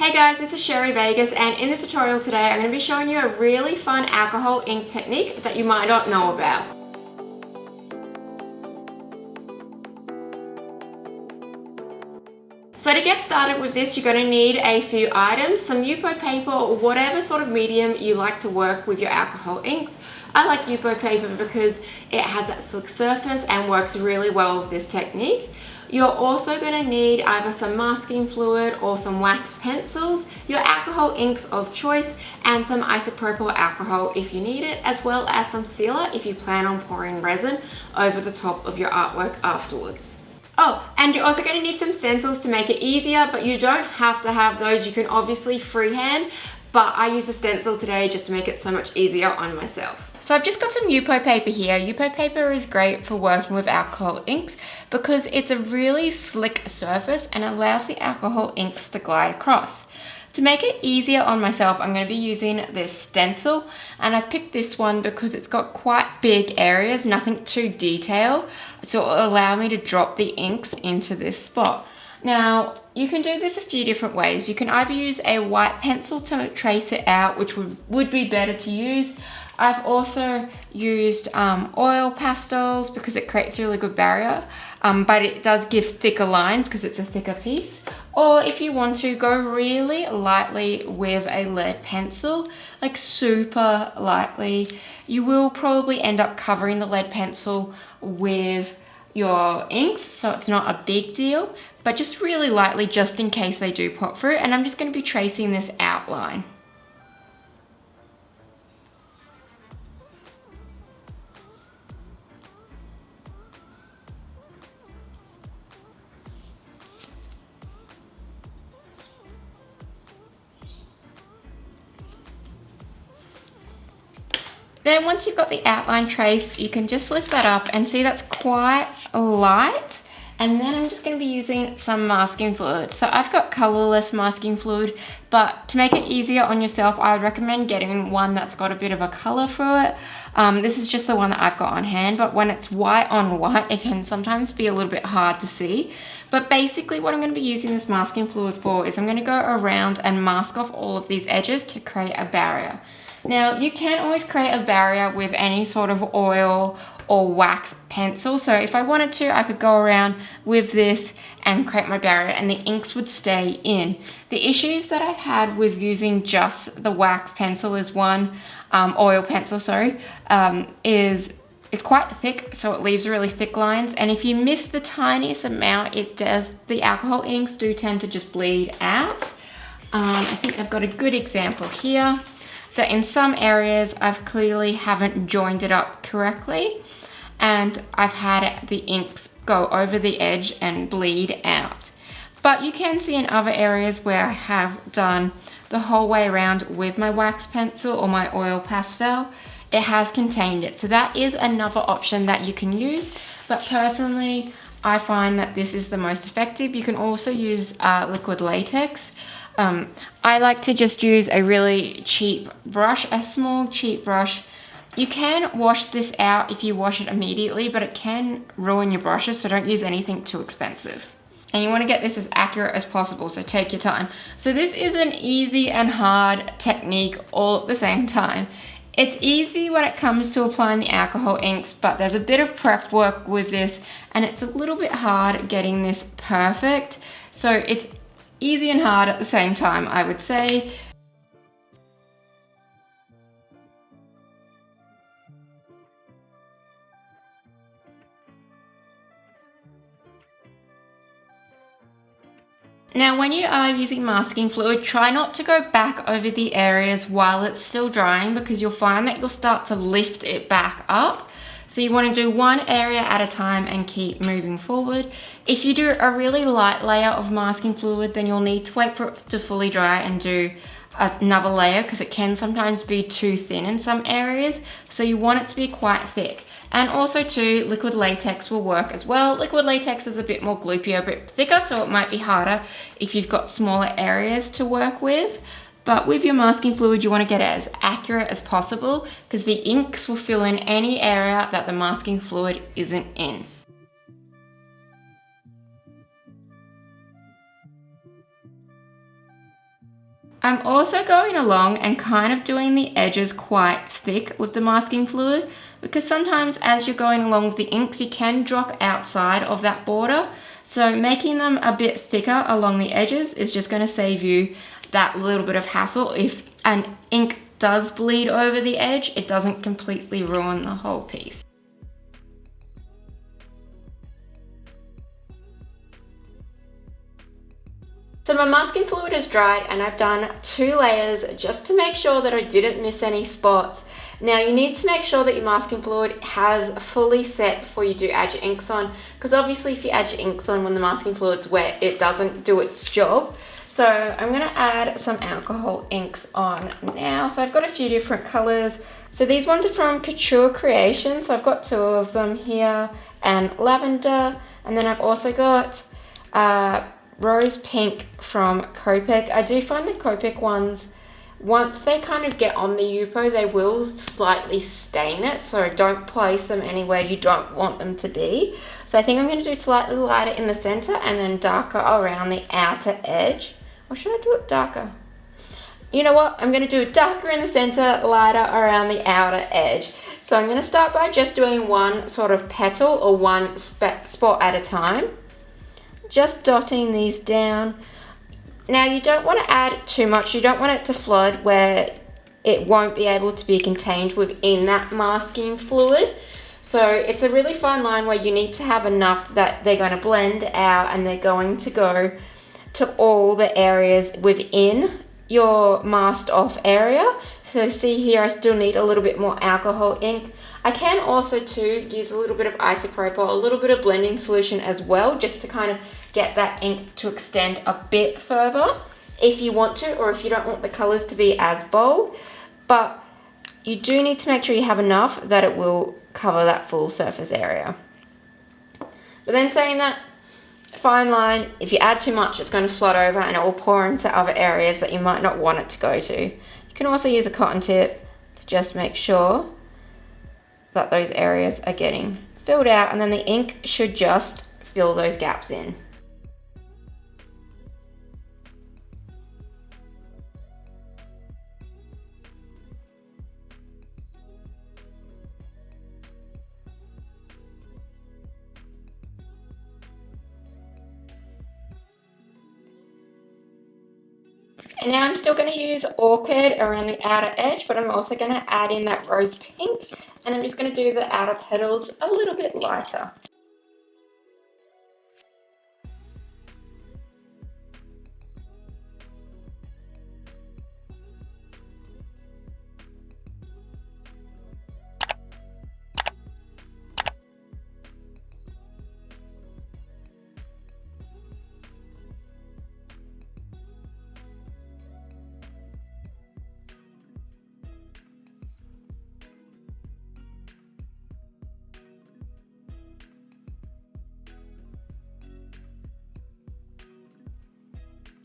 Hey guys, this is Sherry Vegas, and in this tutorial today I'm going to be showing you a really fun alcohol ink technique that you might not know about. So to get started with this, you're going to need a few items, some Yupo paper or whatever sort of medium you like to work with your alcohol inks. I like Yupo paper because it has that slick surface and works really well with this technique. You're also going to need either some masking fluid or some wax pencils, your alcohol inks of choice, and some isopropyl alcohol if you need it, as well as some sealer if you plan on pouring resin over the top of your artwork afterwards. Oh, and you're also going to need some stencils to make it easier, but you don't have to have those. You can obviously freehand, but I use a stencil today just to make it so much easier on myself. So I've just got some Yupo paper here. Yupo paper is great for working with alcohol inks because it's a really slick surface and allows the alcohol inks to glide across. To make it easier on myself, I'm going to be using this stencil, and I've picked this one because it's got quite big areas, nothing too detailed, so it will allow me to drop the inks into this spot. Now, you can do this a few different ways. You can either use a white pencil to trace it out, which would be better to use. I've also used oil pastels because it creates a really good barrier, but it does give thicker lines because it's a thicker piece. Or if you want to, go really lightly with a lead pencil, like super lightly. You will probably end up covering the lead pencil with your inks, so it's not a big deal, but just really lightly just in case they do pop through. And I'm just going to be tracing this outline. Then once you've got the outline traced, you can just lift that up and see that's quite light. And then I'm just going to be using some masking fluid. So I've got colorless masking fluid, but to make it easier on yourself, I would recommend getting one that's got a bit of a color through it. This is just the one that I've got on hand, but when it's white on white, it can sometimes be a little bit hard to see. But basically what I'm going to be using this masking fluid for is I'm going to go around and mask off all of these edges to create a barrier. Now, you can always create a barrier with any sort of oil or wax pencil. So if I wanted to, I could go around with this and create my barrier and the inks would stay in. The issues that I've had with using just the wax pencil is one, oil pencil, sorry, is it's quite thick, so it leaves really thick lines. And if you miss the tiniest amount, the alcohol inks do tend to just bleed out. I think I've got a good example here. That in some areas I've clearly haven't joined it up correctly, and I've had the inks go over the edge and bleed out. But you can see in other areas where I have done the whole way around with my wax pencil or my oil pastel, it has contained it. So that is another option that you can use, but personally I find that this is the most effective. You can also use liquid latex. I like to just use a really cheap brush, a small cheap brush. You can wash this out if you wash it immediately, but it can ruin your brushes, so don't use anything too expensive. And you want to get this as accurate as possible, so take your time. So this is an easy and hard technique all at the same time. It's easy when it comes to applying the alcohol inks, but there's a bit of prep work with this, and it's a little bit hard getting this perfect. So it's easy and hard at the same time, I would say. Now, when you are using masking fluid, try not to go back over the areas while it's still drying, because you'll find that you'll start to lift it back up. So you want to do one area at a time and keep moving forward. If you do a really light layer of masking fluid, then you'll need to wait for it to fully dry and do another layer, because it can sometimes be too thin in some areas. So you want it to be quite thick. And also too, liquid latex will work as well. Liquid latex is a bit more gloopy, a bit thicker, so it might be harder if you've got smaller areas to work with. But with your masking fluid, you want to get it as accurate as possible, because the inks will fill in any area that the masking fluid isn't in. I'm also going along and kind of doing the edges quite thick with the masking fluid, because sometimes as you're going along with the inks, you can drop outside of that border. So making them a bit thicker along the edges is just going to save you that little bit of hassle. If an ink does bleed over the edge, it doesn't completely ruin the whole piece. So my masking fluid has dried and I've done 2 layers just to make sure that I didn't miss any spots. Now you need to make sure that your masking fluid has fully set before you do add your inks on, because obviously if you add your inks on when the masking fluid's wet, it doesn't do its job. So I'm going to add some alcohol inks on now. So I've got a few different colors. So these ones are from Couture Creations. So I've got 2 of them here, and lavender, and then I've also got rose pink from Copic. I do find the Copic ones, once they kind of get on the Yupo, they will slightly stain it, so don't place them anywhere you don't want them to be. So I think I'm going to do slightly lighter in the center and then darker around the outer edge. Or should I do it darker? You know what? I'm going to do it darker in the center, lighter around the outer edge. So I'm going to start by just doing one sort of petal or one spot at a time. Just dotting these down. Now you don't want to add too much. You don't want it to flood where it won't be able to be contained within that masking fluid. So it's a really fine line where you need to have enough that they're going to blend out and they're going to go to all the areas within your masked off area. So see here, I still need a little bit more alcohol ink. I can also too use a little bit of isopropyl, a little bit of blending solution as well, just to kind of get that ink to extend a bit further if you want to, or if you don't want the colors to be as bold. But you do need to make sure you have enough that it will cover that full surface area. But then saying that, fine line, if you add too much, it's going to flood over and it will pour into other areas that you might not want it to go to. You can also use a cotton tip to just make sure that those areas are getting filled out, and then the ink should just fill those gaps in. And now I'm still going to use Orchid around the outer edge, but I'm also going to add in that rose pink, and I'm just going to do the outer petals a little bit lighter.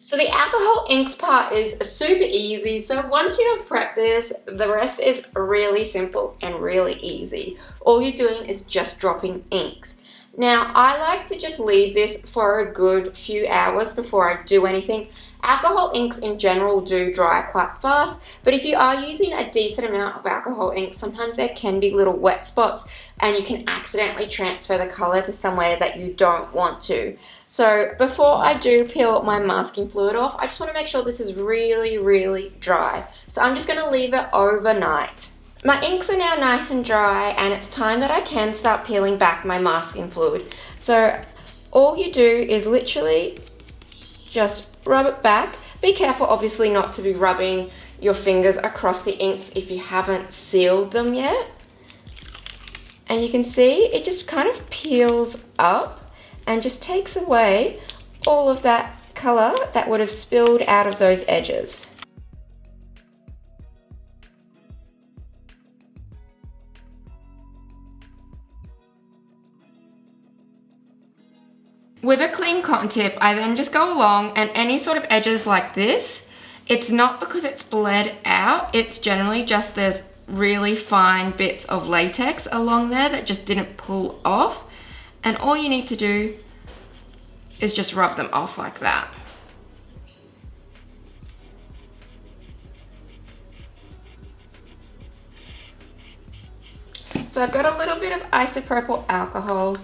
So the alcohol inks part is super easy. So once you have prepped this, the rest is really simple and really easy. All you're doing is just dropping inks. Now, I like to just leave this for a good few hours before I do anything. Alcohol inks in general do dry quite fast, but if you are using a decent amount of alcohol ink, sometimes there can be little wet spots and you can accidentally transfer the color to somewhere that you don't want to. So before I do peel my masking fluid off, I just want to make sure this is really, really dry. So I'm just going to leave it overnight. My inks are now nice and dry, and it's time that I can start peeling back my masking fluid. So all you do is literally just rub it back. Be careful obviously not to be rubbing your fingers across the inks if you haven't sealed them yet. And you can see it just kind of peels up and just takes away all of that color that would have spilled out of those edges. With a clean cotton tip, I then just go along, and any sort of edges like this, it's not because it's bled out, it's generally just there's really fine bits of latex along there that just didn't pull off, and all you need to do is just rub them off like that. So I've got a little bit of isopropyl alcohol,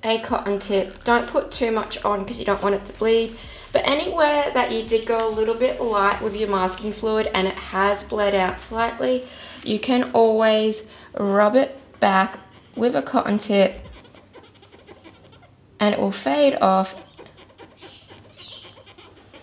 a cotton tip. Don't put too much on because you don't want it to bleed. But anywhere that you did go a little bit light with your masking fluid and it has bled out slightly, you can always rub it back with a cotton tip and it will fade off,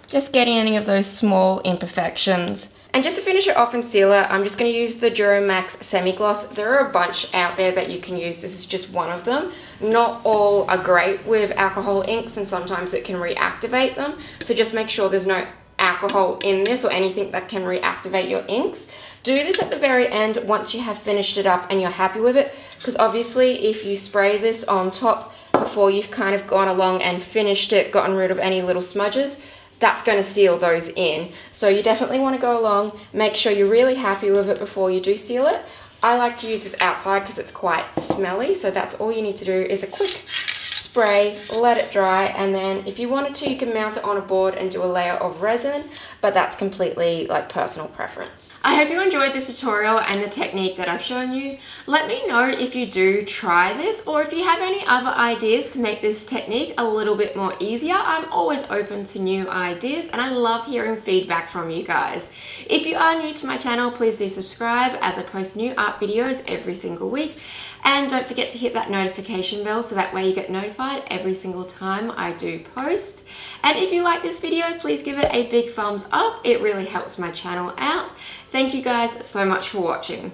just getting any of those small imperfections. And just to finish it off and seal it, I'm just going to use the Duramax Semi-Gloss. There are a bunch out there that you can use. This is just one of them. Not all are great with alcohol inks and sometimes it can reactivate them. So just make sure there's no alcohol in this or anything that can reactivate your inks. Do this at the very end once you have finished it up and you're happy with it, because obviously if you spray this on top before you've kind of gone along and finished it, gotten rid of any little smudges, that's going to seal those in. So you definitely want to go along, make sure you're really happy with it before you do seal it. I like to use this outside because it's quite smelly, so that's all you need to do is a quick spray, let it dry, and then if you wanted to, you can mount it on a board and do a layer of resin, but that's completely like personal preference. I hope you enjoyed this tutorial and the technique that I've shown you. Let me know if you do try this or if you have any other ideas to make this technique a little bit more easier. I'm always open to new ideas and I love hearing feedback from you guys. If you are new to my channel, please do subscribe as I post new art videos every single week. And don't forget to hit that notification bell so that way you get notified every single time I do post. And if you like this video, please give it a big thumbs up. It really helps my channel out. Thank you guys so much for watching.